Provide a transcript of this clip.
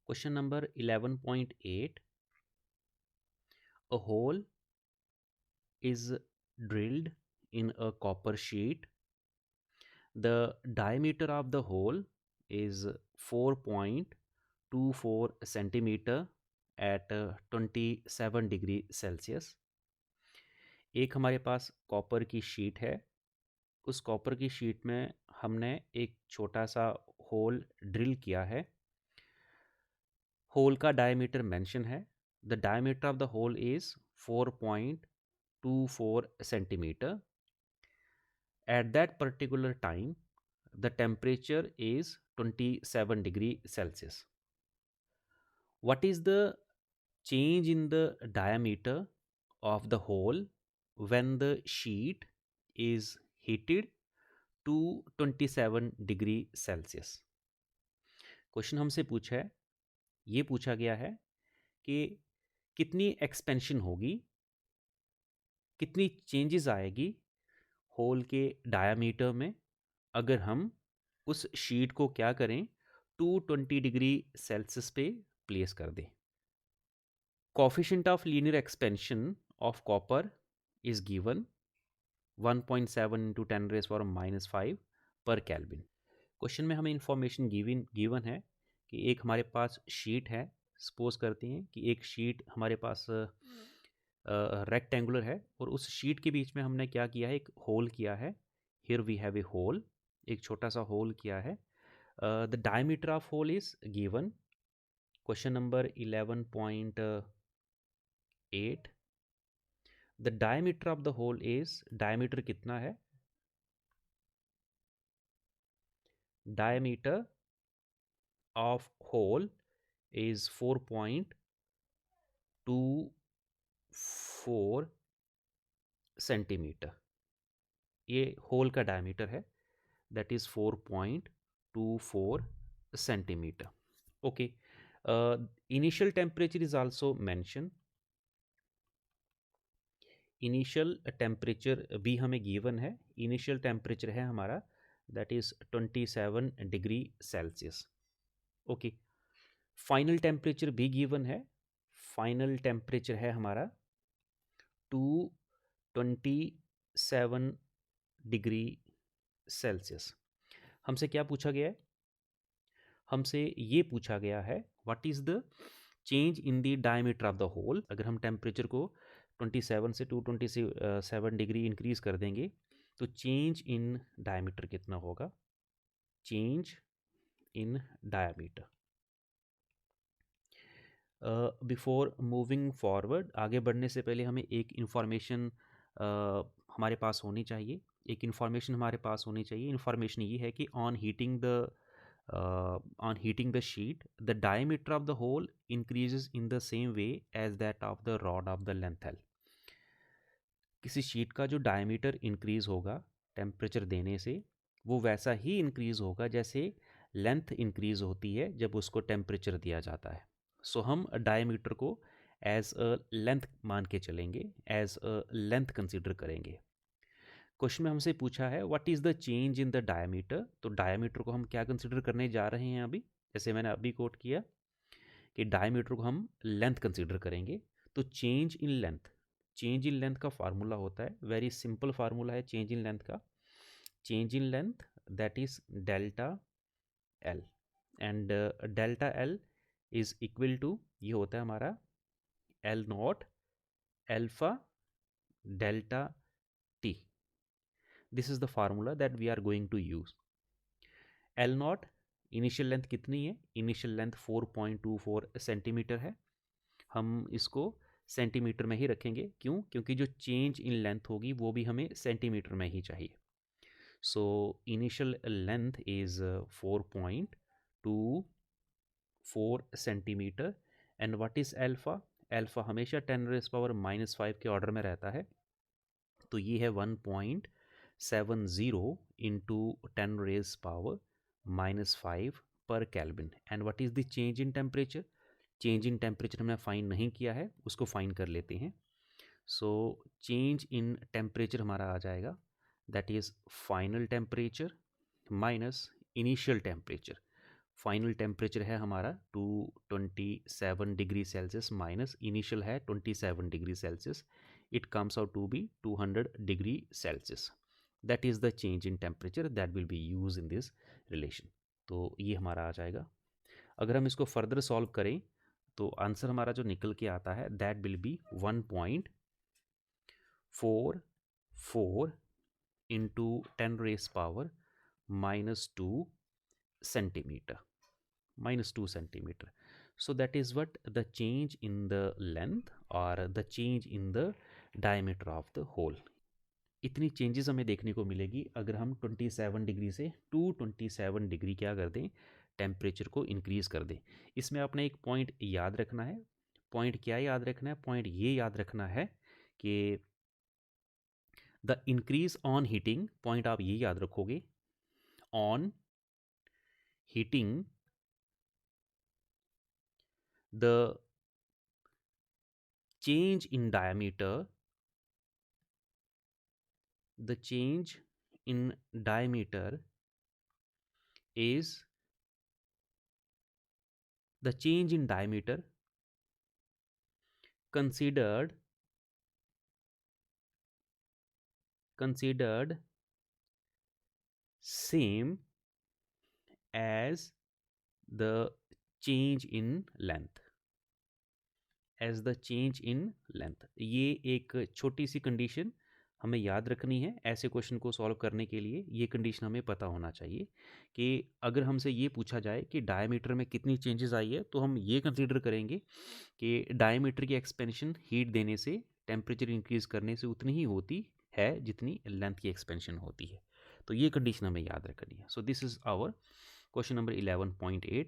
Question number 11.8. A hole is drilled in a copper sheet. The diameter of the hole is 4.24 centimeter at 27 degree Celsius. एक हमारे पास copper की sheet है। उस copper की sheet में हमने एक छोटा सा होल ड्रिल किया है। होल का डायमीटर मेंशन है। The diameter of the hole is 4.24 centimeter. At that particular time, the temperature is 27 degree Celsius. What is the change in the diameter of the hole when the sheet is heated to 27 degree Celsius? Question हमसे पूछा है, ये पूछा गया है कि कितनी expansion होगी, कितनी चेंजेस आएगी होल के डायामीटर में अगर हम उस शीट को क्या करें 220 डिग्री सेल्सियस पे प्लेस कर दें। Coefficient of linear expansion of copper is given 1.7 into 10⁻⁻5 पर केल्विन। क्वेश्चन में हमें इंफॉर्मेशन गिवन है कि एक हमारे पास शीट है। सपोज करते हैं कि एक शीट हमारे पास रेक्टेंगुलर है और उस शीट के बीच में हमने क्या किया है, एक होल किया है। Here we have a hole, एक छोटा सा होल किया है। The diameter of hole is given. Question number 11.8। The diameter of the hole is, diameter कितना है, diameter of hole is 4.24 centimetre. ये होल का डायमीटर है, that is 4.24 centimetre. Okay, initial temperature is also mention. Initial temperature भी हमें given है। Initial temperature है हमारा that is 27 degree Celsius. Okay, final temperature भी गिवन है। फाइनल टेम्परेचर है हमारा 227 डिग्री सेल्सियस। हमसे क्या पूछा गया है, हमसे ये पूछा गया है what is the change in the diameter of the hole. अगर हम टेम्परेचर को 27 से 227 डिग्री इंक्रीज कर देंगे तो चेंज इन डायमीटर कितना होगा, change in diameter. Before moving forward, आगे बढ़ने से पहले हमें एक इन्फॉर्मेशन हमारे पास होनी चाहिए। एक इन्फॉर्मेशन हमारे पास होनी चाहिए। इन्फॉर्मेशन ये है कि on heating the sheet the diameter of the hole increases in the same way as that of the rod of the length L. किसी शीट का जो डायमीटर इंक्रीज होगा टेम्परेचर देने से, वो वैसा ही इंक्रीज होगा जैसे लेंथ इंक्रीज होती है जब उसको टेम्परेचर दिया जाता है। सो हम डायमीटर को एज अ लेंथ मान के चलेंगे, एज अ लेंथ कंसिडर करेंगे। क्वेश्चन में हमसे पूछा है what is the change in the diameter. तो डायमीटर को हम क्या कंसिडर करने जा रहे हैं अभी, जैसे मैंने अभी कोट किया कि डायमीटर को हम लेंथ कंसिडर करेंगे। तो change in length, change in length का फार्मूला होता है, वेरी सिंपल फार्मूला है चेंज इन लेंथ का। Change in length that is delta L, and delta L is equal to, ये होता है हमारा L naught alpha delta T. This is the formula that we are going to use. L naught initial length कितनी है, initial length 4.24 centimetre है। हम इसको centimetre में ही रखेंगे, क्यों, क्योंकि जो चेंज इन लेंथ होगी वो भी हमें सेंटीमीटर में ही चाहिए। So initial length is 4.24 centimetre. And what is alpha, alpha हमेशा 10⁻⁻5 के ऑर्डर में रहता है, तो ये है 1.70 इंटू 10⁻⁻5 पर kelvin. And what is the change in temperature, change in temperature हमने फाइन नहीं किया है, उसको फाइन कर लेते हैं। सो चेंज इन टेम्परेचर हमारा आ जाएगा that is final temperature minus initial temperature. Final temperature है हमारा 227 डिग्री सेल्सियस माइनस इनिशियल है 27 degree Celsius, it comes out to be 200 degree Celsius. That is the change in temperature that will be use in this relation. तो ये हमारा आ जाएगा। अगर हम इसको फर्दर सॉल्व करें तो आंसर हमारा जो निकल के आता है that will B 1.44 into 10 raise power -2 centimeter, -2 centimeter. So that is what the change in the length or the change in the diameter of the hole. इतनी चेंजेस हमें देखने को मिलेगी अगर हम 27 डिग्री से 227 डिग्री क्या कर दें, टेम्परेचर को इंक्रीज़ कर दें। इसमें आपने एक पॉइंट याद रखना है। पॉइंट क्या याद रखना है? पॉइंट ये याद रखना है कि the increase on heating, point आप ये याद रखोगे, on heating the change in diameter, the change in diameter is the change in diameter considered same as the change in length, as the change in length. ये एक छोटी सी condition हमें याद रखनी है ऐसे क्वेश्चन को सॉल्व करने के लिए। ये कंडीशन हमें पता होना चाहिए कि अगर हमसे ये पूछा जाए कि डायमीटर में कितनी चेंजेस आई है तो हम ये कंसीडर करेंगे कि डायमीटर की एक्सपेंशन हीट देने से, टेम्परेचर इंक्रीज करने से उतनी ही होती है जितनी लेंथ की एक्सपेंशन होती है। तो ये कंडीशन हमें याद रखनी है। So this is our question number 11.8।